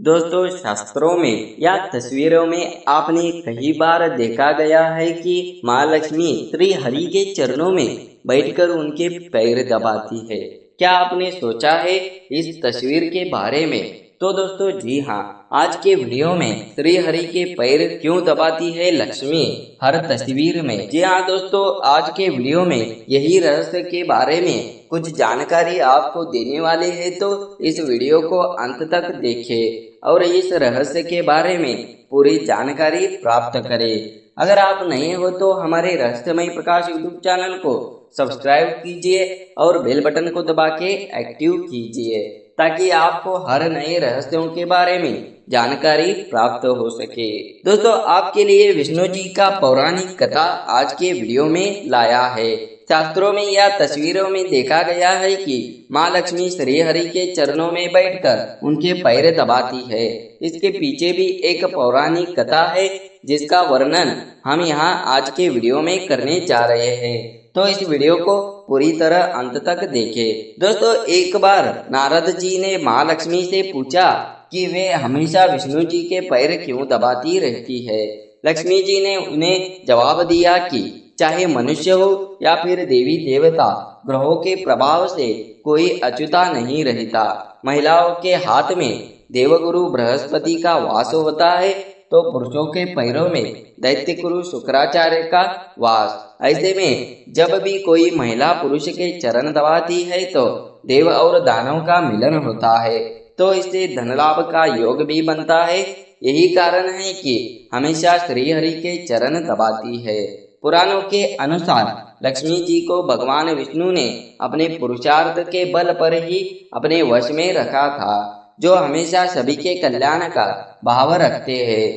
दोस्तों, शास्त्रों में या तस्वीरों में आपने कई बार देखा गया है कि माँ लक्ष्मी श्री हरि के चरणों में बैठकर उनके पैर दबाती है। क्या आपने सोचा है इस तस्वीर के बारे में? तो दोस्तों जी हाँ, आज के वीडियो में श्री हरि के पैर क्यों दबाती है लक्ष्मी हर तस्वीर में। जी हाँ दोस्तों, आज के वीडियो में यही रहस्य के बारे में कुछ जानकारी आपको देने वाले हैं, तो इस वीडियो को अंत तक देखें और इस रहस्य के बारे में पूरी जानकारी प्राप्त करें। अगर आप नए हो तो हमारे रहस्यमय प्रकाश यूट्यूब चैनल को सब्सक्राइब कीजिए और बेल बटन को दबा के एक्टिव कीजिए ताकि आपको हर नए रहस्यों के बारे में जानकारी प्राप्त हो सके। दोस्तों, आपके लिए विष्णु जी का पौराणिक कथा आज के वीडियो में लाया है। शास्त्रों में या तस्वीरों में देखा गया है कि माँ लक्ष्मी श्री हरि के चरणों में बैठकर उनके पैर दबाती है। इसके पीछे भी एक पौराणिक कथा है जिसका वर्णन हम यहाँ आज के वीडियो में करने जा रहे हैं, तो इस वीडियो को पूरी तरह अंत तक देखें। दोस्तों, एक बार नारद जी ने माँ लक्ष्मी से पूछा कि वे हमेशा विष्णु जी के पैर क्यों दबाती रहती है। लक्ष्मी जी ने उन्हें जवाब दिया कि चाहे मनुष्य हो या फिर देवी देवता, ग्रहों के प्रभाव से कोई अछूता नहीं रहता। महिलाओं के हाथ में देवगुरु बृहस्पति का वास होता है तो पुरुषों के पैरों में दैत्य गुरु शुक्राचार्य का वास। ऐसे में जब भी कोई महिला पुरुष के चरण दबाती है तो देव और दानव का मिलन होता है, तो इससे धन लाभ का योग भी बनता है। यही कारण है कि हमेशा श्री हरि के चरण दबाती है। पुराणों के अनुसार लक्ष्मी जी को भगवान विष्णु ने अपने पुरुषार्थ के बल पर ही अपने वश में रखा था, जो हमेशा सभी के कल्याण का भाव रखते हैं।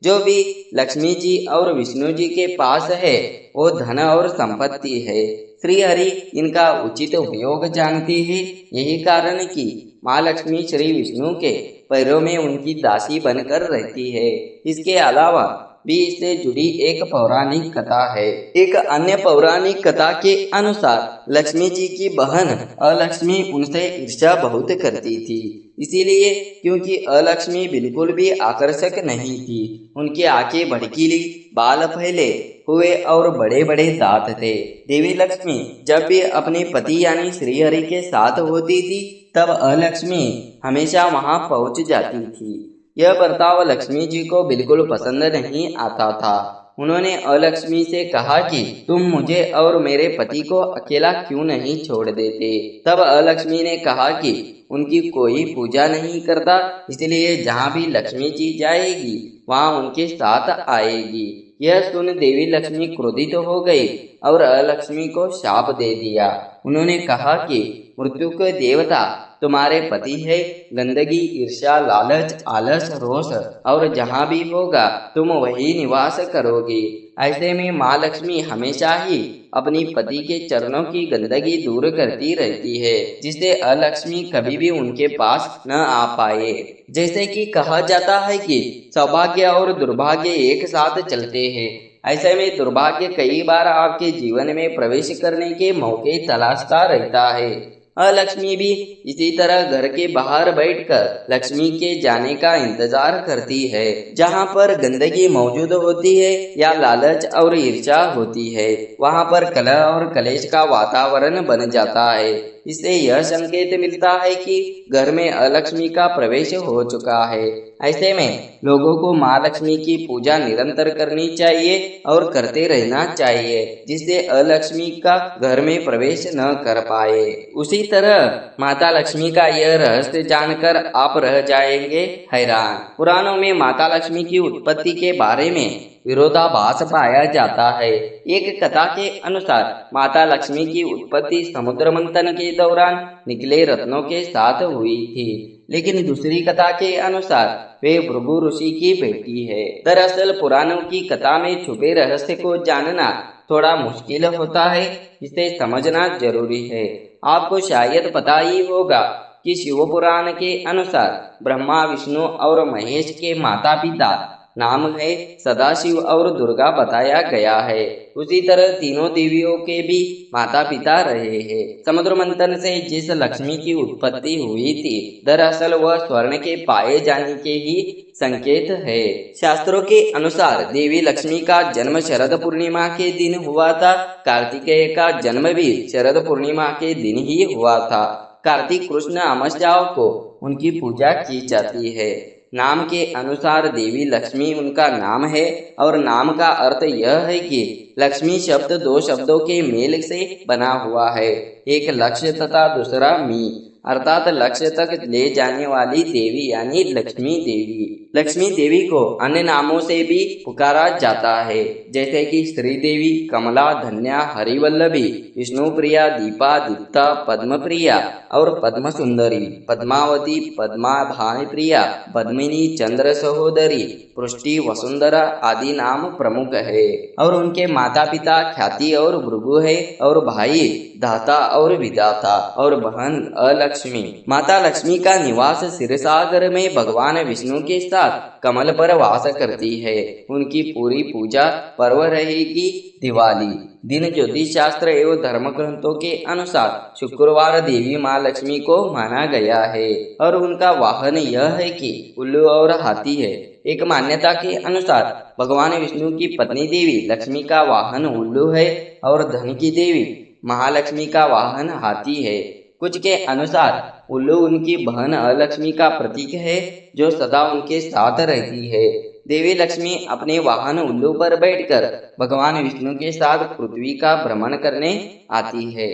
जो भी लक्ष्मी जी और विष्णु जी के पास है वो धन और संपत्ति है। श्री हरि इनका उचित उपयोग जानती है। यही कारण कि माँ लक्ष्मी श्री विष्णु के पैरों में उनकी दासी बनकर रहती है। इसके अलावा भी इससे जुड़ी एक पौराणिक कथा है। एक अन्य पौराणिक कथा के अनुसार लक्ष्मी जी की बहन अलक्ष्मी उनसे ईर्ष्या बहुत करती थी, इसीलिए क्योंकि अलक्ष्मी बिल्कुल भी आकर्षक नहीं थी। उनकी आंखें भड़कीली, बाल फैले हुए और बड़े बड़े दांत थे। देवी लक्ष्मी जब भी अपने पति यानी श्री हरि के साथ होती थी तब अलक्ष्मी हमेशा वहां पहुंच जाती थी। यह बर्ताव लक्ष्मी जी को बिल्कुल पसंद नहीं आता था। उन्होंने अलक्ष्मी से कहा कि तुम मुझे और मेरे पति को अकेला क्यों नहीं छोड़ देते। तब अलक्ष्मी ने कहा कि उनकी कोई पूजा नहीं करता, इसलिए जहाँ भी लक्ष्मी जी जाएगी वहाँ उनके साथ आएगी। यह सुन देवी लक्ष्मी क्रोधित हो गई और अलक्ष्मी को शाप दे दिया। उन्होंने कहा कि मृत्यु के देवता तुम्हारे पति है। गंदगी, ईर्ष्या, लालच, आलस, रोष और जहाँ भी होगा तुम वही निवास करोगी। ऐसे में माँ लक्ष्मी हमेशा ही अपनी पति के चरणों की गंदगी दूर करती रहती है, जिससे अलक्ष्मी कभी भी उनके पास न आ पाए। जैसे कि कहा जाता है कि सौभाग्य और दुर्भाग्य एक साथ चलते हैं। ऐसे में दुर्भाग्य कई बार आपके जीवन में प्रवेश करने के मौके तलाशता रहता है। अलक्ष्मी भी इसी तरह घर के बाहर बैठकर लक्ष्मी के जाने का इंतजार करती है। जहाँ पर गंदगी मौजूद होती है या लालच और ईर्ष्या होती है, वहाँ पर कलह और कलेश का वातावरण बन जाता है। इससे यह संकेत मिलता है कि घर में अलक्ष्मी का प्रवेश हो चुका है। ऐसे में लोगों को माँ लक्ष्मी की पूजा निरंतर करनी चाहिए और करते रहना चाहिए, जिससे अलक्ष्मी का घर में प्रवेश न कर पाए। उसी तरह माता लक्ष्मी का यह रहस्य जानकर आप रह जाएंगे हैरान। पुराणों में माता लक्ष्मी की उत्पत्ति के बारे में विरोधाभास पाया जाता है। एक कथा के अनुसार माता लक्ष्मी की उत्पत्ति समुद्र मंथन के दौरान निकले रत्नों के साथ हुई थी, लेकिन दूसरी कथा के अनुसार वे भृगु ऋषि की बेटी है। दरअसल पुराणों की कथा में छुपे रहस्य को जानना थोड़ा मुश्किल होता है, इसे समझना जरूरी है। आपको शायद पता ही होगा कि शिव पुराण के अनुसार ब्रह्मा, विष्णु और महेश के माता पिता नाम है सदाशिव और दुर्गा बताया गया है। उसी तरह तीनों देवियों के भी माता पिता रहे हैं। समुद्र मंथन से जिस लक्ष्मी की उत्पत्ति हुई थी, दरअसल वह स्वर्ण के पाए जाने के ही संकेत है। शास्त्रों के अनुसार देवी लक्ष्मी का जन्म शरद पूर्णिमा के दिन हुआ था। कार्तिकेय का जन्म भी शरद पूर्णिमा के दिन ही हुआ था। कार्तिक कृष्ण अमावस्याओं को उनकी पूजा की जाती है। नाम के अनुसार देवी लक्ष्मी उनका नाम है और नाम का अर्थ यह है कि लक्ष्मी शब्द दो शब्दों के मेल से बना हुआ है, एक लक्ष्य तथा दूसरा मी, अर्थात लक्ष्य तक ले जाने वाली देवी यानी लक्ष्मी देवी। लक्ष्मी देवी को अन्य नामों से भी पुकारा जाता है, जैसे कि श्री देवी, कमला, धन्या, हरिवल्लभी, विष्णुप्रिया, दीपा, दीप्ता, पद्मप्रिया और पद्म सुंदरी, पद्मावती, पद्मा भाई प्रिया, पद्मिनी, चंद्र सहोदरी, पुष्टि, वसुंधरा आदि नाम प्रमुख है। और उनके माता पिता ख्याति और भृगु है, और भाई दाता और विदाता, और बहन अलक्ष्मी। माता लक्ष्मी का निवास क्षीरसागर में भगवान विष्णु के साथ कमल पर वास करती है। उनकी पूरी पूजा पर्व रहेगी दिवाली दिन। ज्योतिष शास्त्र एवं धर्म ग्रंथों के अनुसार शुक्रवार देवी माँ लक्ष्मी को माना गया है और उनका वाहन यह है कि उल्लू और हाथी है। एक मान्यता के अनुसार भगवान विष्णु की पत्नी देवी लक्ष्मी का वाहन उल्लू है और धन की देवी महालक्ष्मी का वाहन हाथी है। कुछ के अनुसार उल्लू उनकी बहन अलक्ष्मी का प्रतीक है जो सदा उनके साथ रहती है। देवी लक्ष्मी अपने वाहन उल्लू पर बैठकर भगवान विष्णु के साथ पृथ्वी का भ्रमण करने आती है।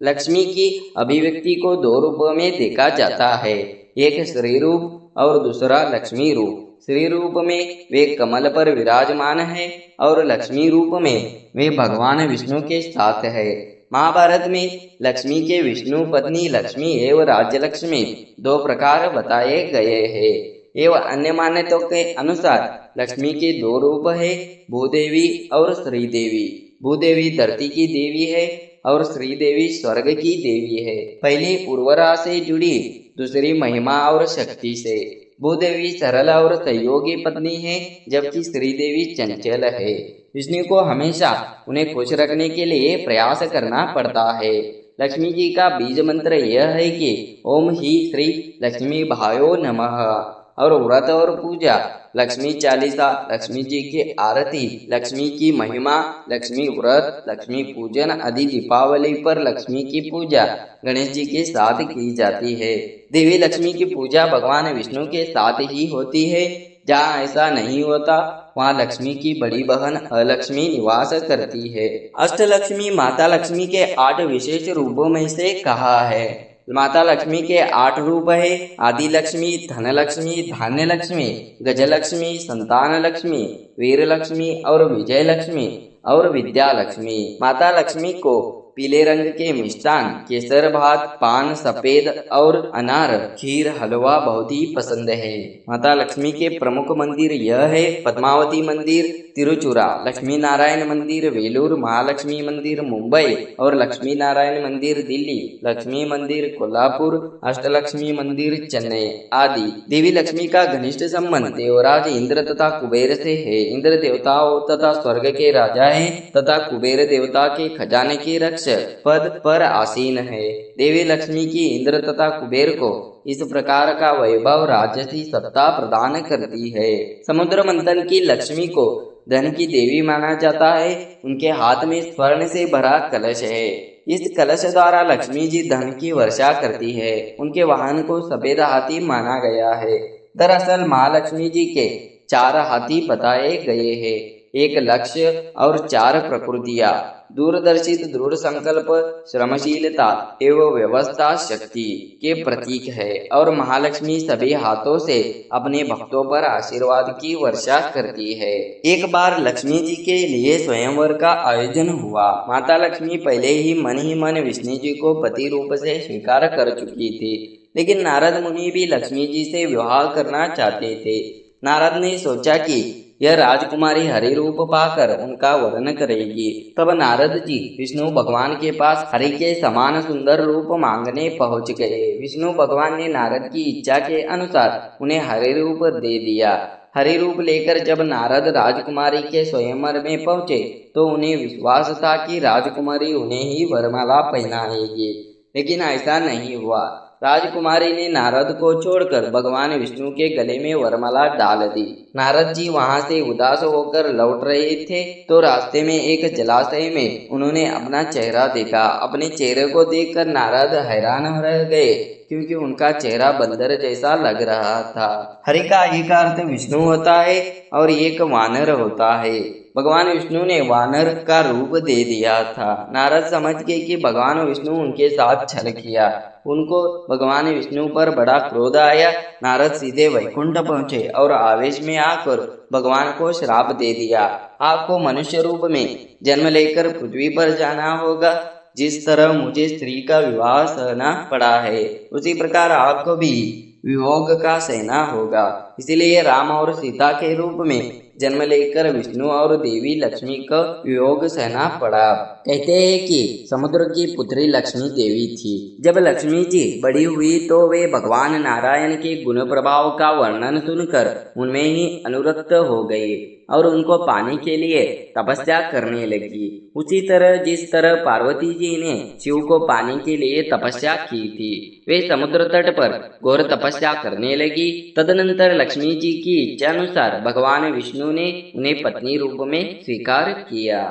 लक्ष्मी की अभिव्यक्ति को दो रूपों में देखा जाता है, एक श्री रूप और दूसरा लक्ष्मी रूप। श्री रूप में वे कमल पर विराजमान है और लक्ष्मी रूप में वे भगवान विष्णु के साथ है। महाभारत में लक्ष्मी के विष्णु पत्नी लक्ष्मी एवं राज्य लक्ष्मी दो प्रकार बताए गए हैं। एवं अन्य मान्यताओं के अनुसार लक्ष्मी के दो रूप है, भूदेवी और श्रीदेवी। भूदेवी धरती की देवी है और श्रीदेवी स्वर्ग की देवी है। पहली उर्वरा से जुड़ी, दूसरी महिमा और शक्ति से। भूदेवी सरल और सहयोगी पत्नी है, जबकि श्रीदेवी चंचल है। विष्णु को हमेशा उन्हें खुश रखने के लिए प्रयास करना पड़ता है। लक्ष्मी जी का बीज मंत्र यह है कि ओम ही श्री लक्ष्मी भायो नमः। और व्रत और पूजा, लक्ष्मी चालीसा, लक्ष्मी जी की आरती, लक्ष्मी की महिमा, लक्ष्मी व्रत, लक्ष्मी पूजन आदि दीपावली पर लक्ष्मी की पूजा गणेश जी के साथ की जाती है। देवी लक्ष्मी की पूजा भगवान विष्णु के साथ ही होती है। जहाँ ऐसा नहीं होता वहाँ लक्ष्मी की बड़ी बहन अलक्ष्मी निवास करती है। अष्टलक्ष्मी माता लक्ष्मी के 8 विशेष रूपों में से कहा है। माता लक्ष्मी के 8 रूप है, आदि लक्ष्मी, धन लक्ष्मी, धान्य लक्ष्मी, गजलक्ष्मी, संतान लक्ष्मी, वीर लक्ष्मी और विजय लक्ष्मी और विद्या लक्ष्मी। माता लक्ष्मी को पीले रंग के मिष्ठान, केसर भात, पान, सफेद और अनार, खीर, हलवा बहुत ही पसंद है। माता लक्ष्मी के प्रमुख मंदिर यह है पद्मावती मंदिर तिरुचुरा, लक्ष्मी नारायण मंदिर वेलूर, महालक्ष्मी मंदिर मुंबई और लक्ष्मी नारायण मंदिर दिल्ली, लक्ष्मी मंदिर कोल्हापुर, अष्टलक्ष्मी मंदिर चेन्नई आदि। देवी लक्ष्मी का घनिष्ठ संबंध देवराज इंद्र तथा कुबेर से है। इंद्र देवताओं तथा स्वर्ग के राजा है तथा कुबेर देवता के खजाने के रक्षक पद पर आसीन है। देवी लक्ष्मी की इंद्र तथा कुबेर को इस प्रकार का वैभव राजसी सत्ता प्रदान करती है। समुद्र मंथन की लक्ष्मी को धन की देवी माना जाता है। उनके हाथ में स्वर्ण से भरा कलश है। इस कलश द्वारा लक्ष्मी जी धन की वर्षा करती है। उनके वाहन को सफेद हाथी माना गया है। दरअसल महालक्ष्मी जी के 4 हाथी बताए गए हैं, एक लक्ष्य और 4 प्रकृतियां, दूरदर्शित, दृढ़ संकल्प, श्रमशीलता एवं व्यवस्था शक्ति के प्रतीक है। और महालक्ष्मी सभी हाथों से अपने भक्तों पर आशीर्वाद की वर्षा करती है। एक बार लक्ष्मी जी के लिए स्वयंवर का आयोजन हुआ। माता लक्ष्मी पहले ही मन विष्णु जी को पति रूप से स्वीकार कर चुकी थी, लेकिन नारद मुनि भी लक्ष्मी जी से विवाह करना चाहते थे। नारद ने सोचा कि यह राजकुमारी हरि रूप पाकर उनका वर्ण करेगी। तब नारद जी विष्णु भगवान के पास हरि के समान सुंदर रूप मांगने पहुंच गए। विष्णु भगवान ने नारद की इच्छा के अनुसार उन्हें हरि रूप दे दिया। हरि रूप लेकर जब नारद राजकुमारी के स्वयंवर में पहुंचे तो उन्हें विश्वास था कि राजकुमारी उन्हें ही वरमाला पहनाएगी, लेकिन ऐसा नहीं हुआ। राजकुमारी ने नारद को छोड़कर भगवान विष्णु के गले में वरमाला डाल दी। नारद जी वहां से उदास होकर लौट रहे थे तो रास्ते में एक जलाशय में उन्होंने अपना चेहरा देखा। अपने चेहरे को देखकर नारद हैरान रह गए, क्योंकि उनका चेहरा बंदर जैसा लग रहा था। हरि का एक अर्थ विष्णु होता है और एक वानर होता है। भगवान विष्णु ने वानर का रूप दे दिया था। नारद समझ गए कि भगवान विष्णु उनके साथ छल किया। उनको भगवान विष्णु पर बड़ा क्रोध आया। नारद सीधे वैकुंठ पहुंचे और आवेश में आकर भगवान को श्राप दे दिया, आपको मनुष्य रूप में जन्म लेकर पृथ्वी पर जाना होगा। जिस तरह मुझे स्त्री का विवाह सहना पड़ा है, उसी प्रकार आपको भी वियोग का सहना होगा। इसलिए राम और सीता के रूप में जन्म लेकर विष्णु और देवी लक्ष्मी का वियोग सहना पड़ा। कहते हैं कि समुद्र की पुत्री लक्ष्मी देवी थी। जब लक्ष्मी जी बड़ी हुई तो वे भगवान नारायण के गुण प्रभाव का वर्णन सुनकर उनमें ही अनुरक्त हो गई और उनको पाने के लिए तपस्या करने लगी। उसी तरह जिस तरह पार्वती जी ने शिव को पाने के लिए तपस्या की थी, वे समुद्र तट पर घोर तपस्या करने लगी। तदनंतर लक्ष्मी जी की इच्छा अनुसार भगवान विष्णु ने उन्हें पत्नी रूप में स्वीकार किया।